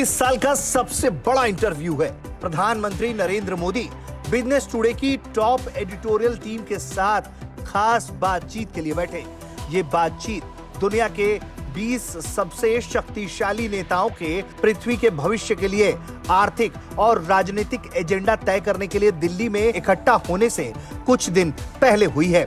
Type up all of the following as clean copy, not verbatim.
इस साल का सबसे बड़ा इंटरव्यू है। प्रधानमंत्री नरेंद्र मोदी बिजनेस टुडे की टॉप एडिटोरियल टीम के साथ खास बातचीत के लिए बैठे। ये बातचीत दुनिया के 20 सबसे शक्तिशाली नेताओं के पृथ्वी के भविष्य के लिए आर्थिक और राजनीतिक एजेंडा तय करने के लिए दिल्ली में इकट्ठा होने से कुछ दिन पहले हुई है।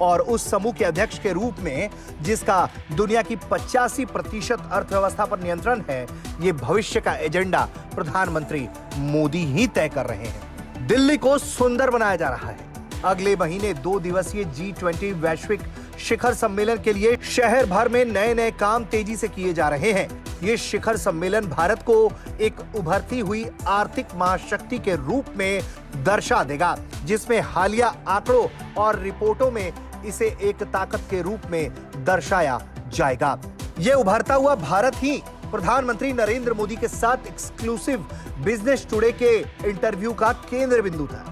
और उस समूह के अध्यक्ष के रूप में, जिसका दुनिया की 85% अर्थव्यवस्था पर नियंत्रण है, ये भविष्य का एजेंडा प्रधानमंत्री मोदी ही तय कर रहे हैं। दिल्ली को सुंदर बनाया जा रहा है। अगले महीने 2 दिवसीय G20 वैश्विक शिखर सम्मेलन के लिए शहर भर में नए नए काम तेजी से किए जा रहे हैं। ये शिखर सम्मेलन भारत को एक उभरती हुई आर्थिक महाशक्ति के रूप में दर्शा देगा, जिसमें हालिया आंकड़ों और रिपोर्टों में इसे एक ताकत के रूप में दर्शाया जाएगा। ये उभरता हुआ भारत ही प्रधानमंत्री नरेंद्र मोदी के साथ एक्सक्लूसिव बिजनेस टुडे के इंटरव्यू का केंद्र बिंदु था।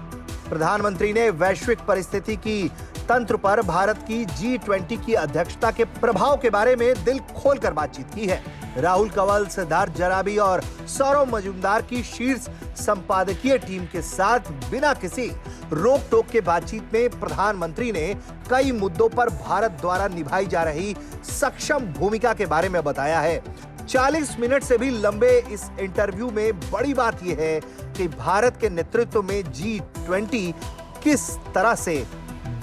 प्रधानमंत्री ने वैश्विक परिस्थिति की तंत्र पर भारत की G20 की अध्यक्षता के प्रभाव के बारे में दिल खोलकर बातचीत की है। राहुल कंवल, सिद्धार्थ जराबी और सौरभ मजूमदार की शीर्ष संपादकीय टीम के साथ बिना किसी रोक टोक के बातचीत में प्रधानमंत्री ने कई मुद्दों पर भारत द्वारा निभाई जा रही सक्षम भूमिका के बारे में बताया है। 40 मिनट से भी लंबे इस इंटरव्यू में बड़ी बात यह है कि भारत के नेतृत्व में G20 किस तरह से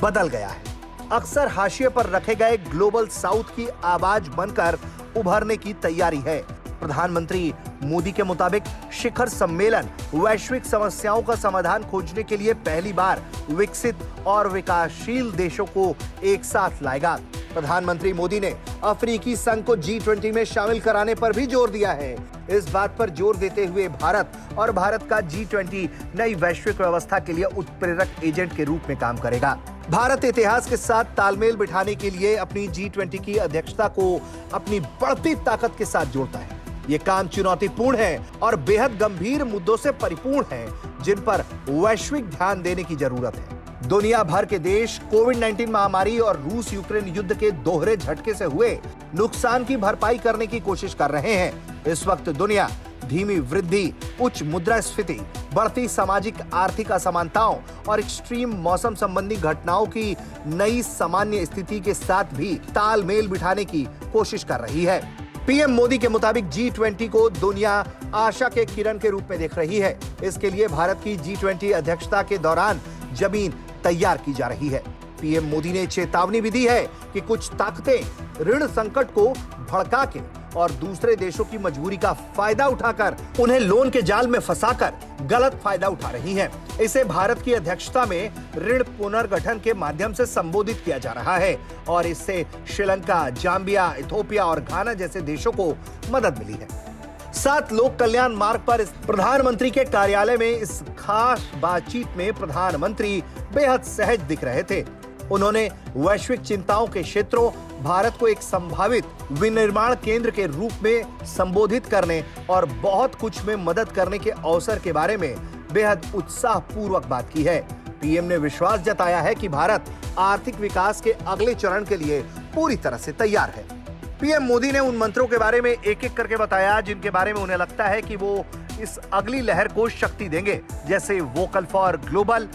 बदल गया है। अक्सर हाशिए पर रखे गए ग्लोबल साउथ की आवाज बनकर उभरने की तैयारी है। प्रधानमंत्री मोदी के मुताबिक शिखर सम्मेलन वैश्विक समस्याओं का समाधान खोजने के लिए पहली बार विकसित और विकासशील देशों को एक साथ लाएगा। प्रधानमंत्री मोदी ने अफ्रीकी संघ को G20 में शामिल कराने पर भी जोर दिया है। इस बात पर जोर देते हुए भारत का G20 नई वैश्विक व्यवस्था के लिए उत्प्रेरक एजेंट के रूप में काम करेगा। भारत इतिहास के साथ तालमेल बिठाने के लिए अपनी G20 की अध्यक्षता को अपनी बढ़ती ताकत के साथ जोड़ता है। ये काम चुनौतीपूर्ण है और बेहद गंभीर मुद्दों से परिपूर्ण है, जिन पर वैश्विक ध्यान देने की जरूरत है। दुनिया भर के देश कोविड-19 महामारी और रूस यूक्रेन युद्ध के दोहरे झटके से हुए नुकसान की भरपाई करने की कोशिश कर रहे हैं। इस वक्त दुनिया धीमी वृद्धि, उच्च मुद्रास्फीति, बढ़ती सामाजिक आर्थिक असमानताओं और एक्सट्रीम मौसम संबंधी घटनाओं की नई सामान्य स्थिति के साथ भी तालमेल बिठाने की कोशिश कर रही है। पीएम मोदी के मुताबिक G20 को दुनिया आशा के किरण के रूप में देख रही है। इसके लिए भारत की G20 अध्यक्षता के दौरान जमीन तैयार की जा रही है। पीएम मोदी ने चेतावनी भी दी है कि कुछ ताकतें ऋण संकट को भड़का के और दूसरे देशों की मजबूरी का फायदा उठाकर उन्हें लोन के जाल में फंसाकर गलत फायदा उठा रही हैं। इसे भारत की अध्यक्षता में ऋण पुनर्गठन के माध्यम से संबोधित किया जा रहा है और इससे श्रीलंका, जाम्बिया, इथोपिया और घाना जैसे देशों को मदद मिली है। साथ लोक कल्याण मार्ग पर प्रधानमंत्री के कार्यालय में इस खास बातचीत में प्रधानमंत्री बेहद सहज दिख रहे थे। उन्होंने वैश्विक चिंताओं के क्षेत्रों, भारत को एक संभावित विनिर्माण केंद्र के रूप में संबोधित करने और बहुत कुछ में मदद करने के अवसर के बारे में बेहद उत्साहपूर्वक बात की है। पीएम ने विश्वास जताया है कि भारत आर्थिक विकास के अगले चरण के लिए पूरी तरह से तैयार है। पीएम मोदी ने उन मंत्रों के बारे में एक एक करके बताया जिनके बारे में उन्हें लगता है कि वो इस अगली लहर को शक्ति देंगे, जैसे वोकल फॉर ग्लोबल,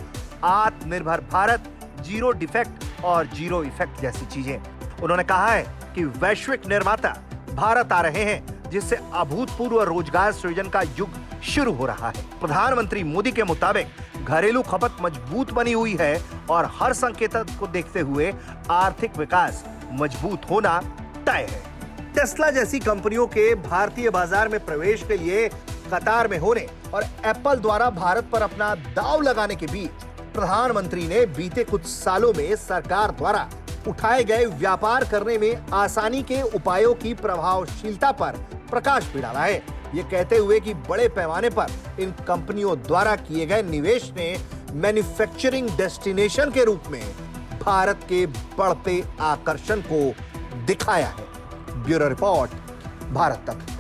आत्मनिर्भर भारत, जीरो डिफेक्ट और जीरो इफेक्ट जैसी चीजें। उन्होंने कहा है कि वैश्विक निर्माता भारत आ रहे हैं, जिससे अभूतपूर्व रोजगार सृजन का युग शुरू हो रहा है। प्रधानमंत्री मोदी के मुताबिक घरेलू खपत मजबूत बनी हुई है और हर संकेत को देखते हुए आर्थिक विकास मजबूत होना तय है। टेस्ला जैसी कंपनियों के भारतीय बाजार में प्रवेश के लिए कतार में होने और एप्पल द्वारा भारत पर अपना दांव लगाने के बीच प्रधानमंत्री ने बीते कुछ सालों में सरकार द्वारा उठाए गए व्यापार करने में आसानी के उपायों की प्रभावशीलता पर प्रकाश भी डाला है। ये कहते हुए कि बड़े पैमाने पर इन कंपनियों द्वारा किए गए निवेश ने मैन्युफैक्चरिंग डेस्टिनेशन के रूप में भारत के बढ़ते आकर्षण को दिखाया है। ब्यूरो रिपोर्ट, भारत तक।